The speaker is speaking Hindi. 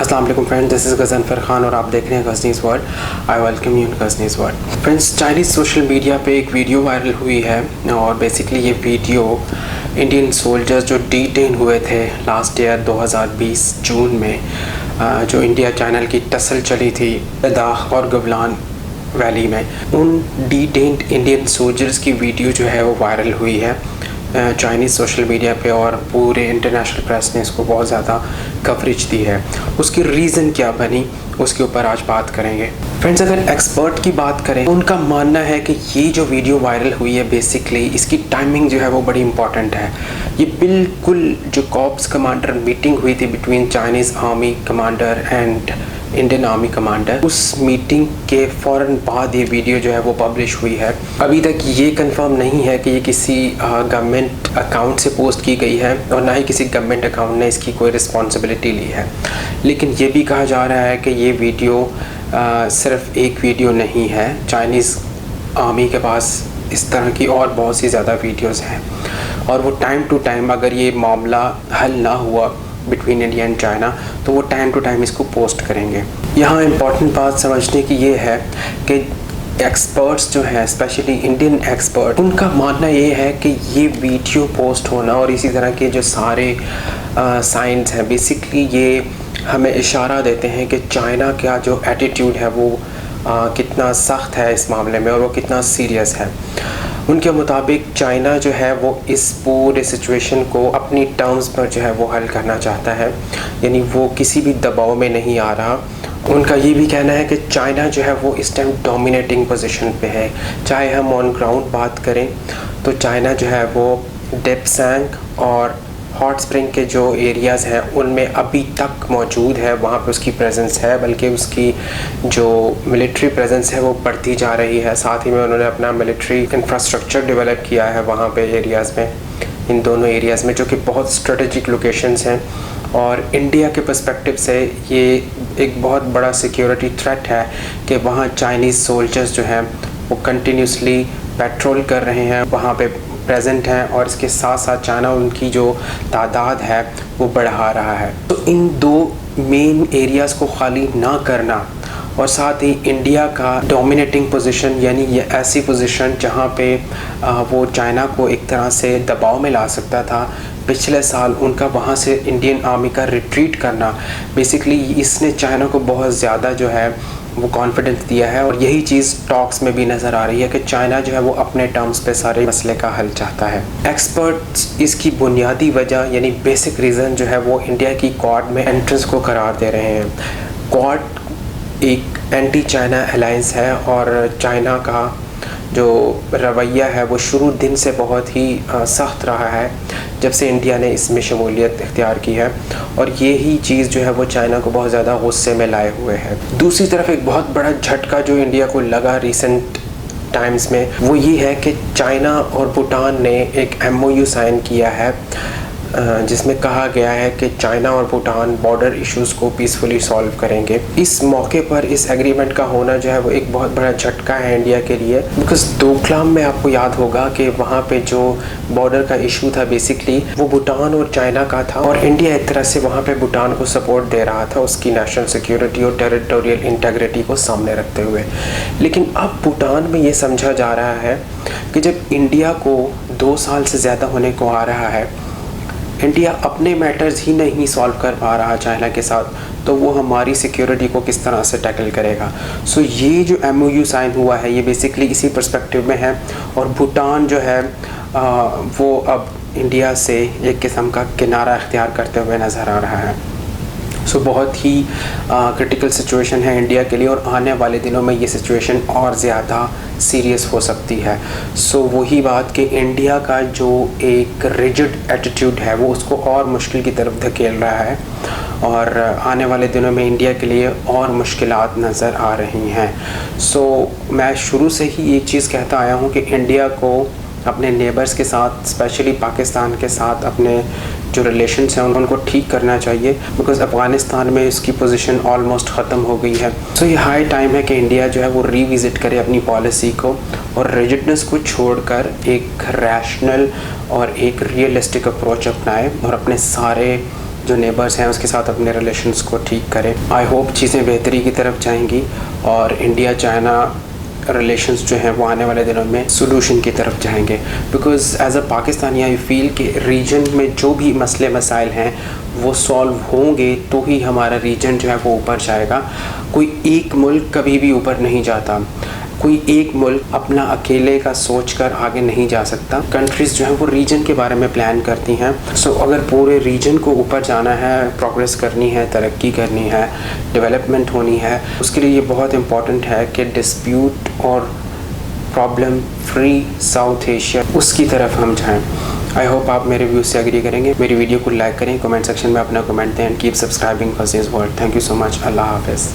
अस्सलाम वालेकुम friends, this is Ghazanfar Khan और आप देख रहे हैं Ghazni's world. I welcome you in Ghazni's world. Friends, Chinese social media पे एक वीडियो वायरल हुई है और बेसिकली ये वीडियो इंडियन सोल्जर्स जो डिटेन हुए थे लास्ट ईयर 2020 जून में, जो इंडिया चाइना की टसल चली थी लद्दाख और गलवान वैली में, उन डिटेन्ड इंडियन सोल्जर्स की वीडियो जो है वो वायरल हुई है चाइनीज़ सोशल मीडिया पे और पूरे इंटरनेशनल प्रेस ने इसको बहुत ज़्यादा कवरेज दी है। उसकी रीज़न क्या बनी, उसके ऊपर आज बात करेंगे। फ्रेंड्स, अगर एक्सपर्ट की बात करें तो उनका मानना है कि ये जो वीडियो वायरल हुई है बेसिकली इसकी टाइमिंग जो है वो बड़ी इंपॉर्टेंट है। ये बिल्कुल जो कॉर्प्स कमांडर मीटिंग हुई थी between Chinese army commander and Indian army commander, उस मीटिंग के फ़ौरन बाद ये वीडियो जो है वो पब्लिश हुई है। अभी तक ये कंफर्म नहीं है कि ये किसी गवर्नमेंट अकाउंट से पोस्ट की गई है और ना ही किसी गवर्नमेंट अकाउंट ने इसकी कोई रिस्पॉन्सिबिलिटी ली है, लेकिन ये भी कहा जा रहा है कि ये वीडियो सिर्फ एक वीडियो नहीं है। चाइनीज़ आर्मी के पास इस तरह की और बहुत सी ज़्यादा वीडियोज़ हैं और वो टाइम टू टाइम, अगर ये मामला हल ना हुआ बिटवीन इंडिया एंड चाइना, तो वो टाइम टू टाइम इसको पोस्ट करेंगे। यहाँ इम्पॉर्टेंट बात समझने की ये है कि एक्सपर्ट्स जो हैं, स्पेशली इंडियन एक्सपर्ट, उनका मानना ये है कि ये वीडियो पोस्ट होना और इसी तरह के जो सारे साइंस हैं बेसिकली ये हमें इशारा देते हैं कि चाइना का जो एटीट्यूड है वो कितना सख्त है इस मामले में और वो कितना सीरियस है। उनके मुताबिक चाइना जो है वो इस पूरे सिचुएशन को अपनी टर्म्स पर जो है वो हल करना चाहता है, यानी वो किसी भी दबाव में नहीं आ रहा। उनका ये भी कहना है कि चाइना जो है वो इस टाइम डोमिनेटिंग पोजीशन पे है। चाहे हम ऑन ग्राउंड बात करें तो चाइना जो है वो डेप्सैंग और हॉट स्प्रिंग के जो एरियाज़ हैं उनमें अभी तक मौजूद है, वहाँ पे उसकी प्रेजेंस है, बल्कि उसकी जो मिलिट्री प्रेजेंस है वो बढ़ती जा रही है। साथ ही में उन्होंने अपना मिलिट्री इंफ्रास्ट्रक्चर डेवलप किया है वहाँ पे एरियाज़ में, इन दोनों एरियाज़ में, जो कि बहुत स्ट्रेटेजिक लोकेशंस हैं और इंडिया के पर्सपेक्टिव से ये एक बहुत बड़ा सिक्योरिटी थ्रेट है कि वहाँ चाइनीज़ सोल्जर्स जो हैं वो कंटिन्यूसली पेट्रोल कर रहे हैं, वहाँ पे प्रेजेंट हैं और इसके साथ साथ चाइना उनकी जो तादाद है वो बढ़ा रहा है। तो इन दो मेन एरियाज़ को खाली ना करना और साथ ही इंडिया का डोमिनेटिंग पोजीशन, यानी ये ऐसी पोजीशन जहाँ पे वो चाइना को एक तरह से दबाव में ला सकता था पिछले साल, उनका वहाँ से इंडियन आर्मी का रिट्रीट करना, बेसिकली इसने चाइना को बहुत ज़्यादा जो है वो कॉन्फिडेंस दिया है और यही चीज़ टॉक्स में भी नज़र आ रही है कि चाइना जो है वो अपने टर्म्स पे सारे मसले का हल चाहता है। एक्सपर्ट्स इसकी बुनियादी वजह यानी बेसिक रीज़न जो है वो इंडिया की क्वाड में एंट्रेंस को करार दे रहे हैं। क्वाड एक एंटी चाइना अलायंस है और चाइना का जो रवैया है वो शुरू दिन से बहुत ही सख्त रहा है जब से इंडिया ने इसमें शमूलियत इख्तियार की है और यही चीज़ जो है वो चाइना को बहुत ज़्यादा गुस्से में लाए हुए है। दूसरी तरफ एक बहुत बड़ा झटका जो इंडिया को लगा रिसेंट टाइम्स में वो ये है कि चाइना और भूटान ने एक MOU साइन किया है जिसमें कहा गया है कि चाइना और भूटान बॉर्डर इश्यूज़ को पीसफुली सॉल्व करेंगे। इस मौके पर इस एग्रीमेंट का होना जो है वो एक बहुत बड़ा झटका है इंडिया के लिए, बिकॉज डोकलाम में आपको याद होगा कि वहाँ पे जो बॉर्डर का इशू था बेसिकली वो भूटान और चाइना का था और इंडिया एक तरह से वहाँ पे भूटान को सपोर्ट दे रहा था उसकी नेशनल सिक्योरिटी और टेरिटोरियल इंटेग्रिटी को सामने रखते हुए। लेकिन अब भूटान में ये समझा जा रहा है कि जब इंडिया को 2 साल से ज़्यादा होने को आ रहा है, इंडिया अपने मैटर्स ही नहीं सॉल्व कर पा रहा चाइना के साथ, तो वो हमारी सिक्योरिटी को किस तरह से टैकल करेगा। सो ये जो MOU साइन हुआ है ये बेसिकली इसी पर्सपेक्टिव में है और भूटान जो है वो अब इंडिया से एक किस्म का किनारा इख्तियार करते हुए नज़र आ रहा है। सो बहुत ही क्रिटिकल सिचुएशन है इंडिया के लिए और आने वाले दिनों में ये सिचुएशन और ज़्यादा सीरियस हो सकती है। सो वही बात कि इंडिया का जो एक रिजिड एटीट्यूड है वो उसको और मुश्किल की तरफ धकेल रहा है और आने वाले दिनों में इंडिया के लिए और मुश्किलात नज़र आ रही हैं। सो मैं शुरू से ही एक चीज़ कहता आया हूँ कि इंडिया को अपने नेबर्स के साथ, स्पेशली पाकिस्तान के साथ अपने जो रिलेशंस हैं उनको ठीक करना चाहिए, बिकॉज़ अफ़गानिस्तान में इसकी पोजीशन ऑलमोस्ट ख़त्म हो गई है। सो ये हाई टाइम है कि इंडिया जो है वो रीविज़िट करे अपनी पॉलिसी को और रिजिडनेस को छोड़कर एक रैशनल और एक रियलिस्टिक अप्रोच अपनाए और अपने सारे जो नेबर्स हैं उसके साथ अपने रिलेशंस को ठीक करें। आई होप चीज़ें बेहतरी की तरफ जाएंगी और इंडिया चाइना रिलेशंस जो हैं वो आने वाले दिनों में सोल्यूशन की तरफ जाएंगे। Because as a Pakistani I feel कि रीजन में जो भी मसले मसाइल हैं वो सॉल्व होंगे तो ही हमारा रीजन जो है वो ऊपर जाएगा। कोई एक मुल्क कभी भी ऊपर नहीं जाता, कोई एक मुल्क अपना अकेले का सोच कर आगे नहीं जा सकता। कंट्रीज़ जो हैं वो रीजन के बारे में प्लान करती हैं। सो अगर पूरे रीजन को ऊपर जाना है, प्रोग्रेस करनी है, तरक्की करनी है, डेवलपमेंट होनी है, उसके लिए ये बहुत इंपॉर्टेंट है कि डिस्प्यूट और प्रॉब्लम फ्री साउथ एशिया उसकी तरफ हम जाएँ। आई होप आप मेरे व्यूज़ से एग्री करेंगे। मेरी वीडियो को लाइक करें, कमेंट सेक्शन में अपना कमेंट दें and keep subscribing Ghazni's world. Thank you so much. अल्लाह हाफ़िज़।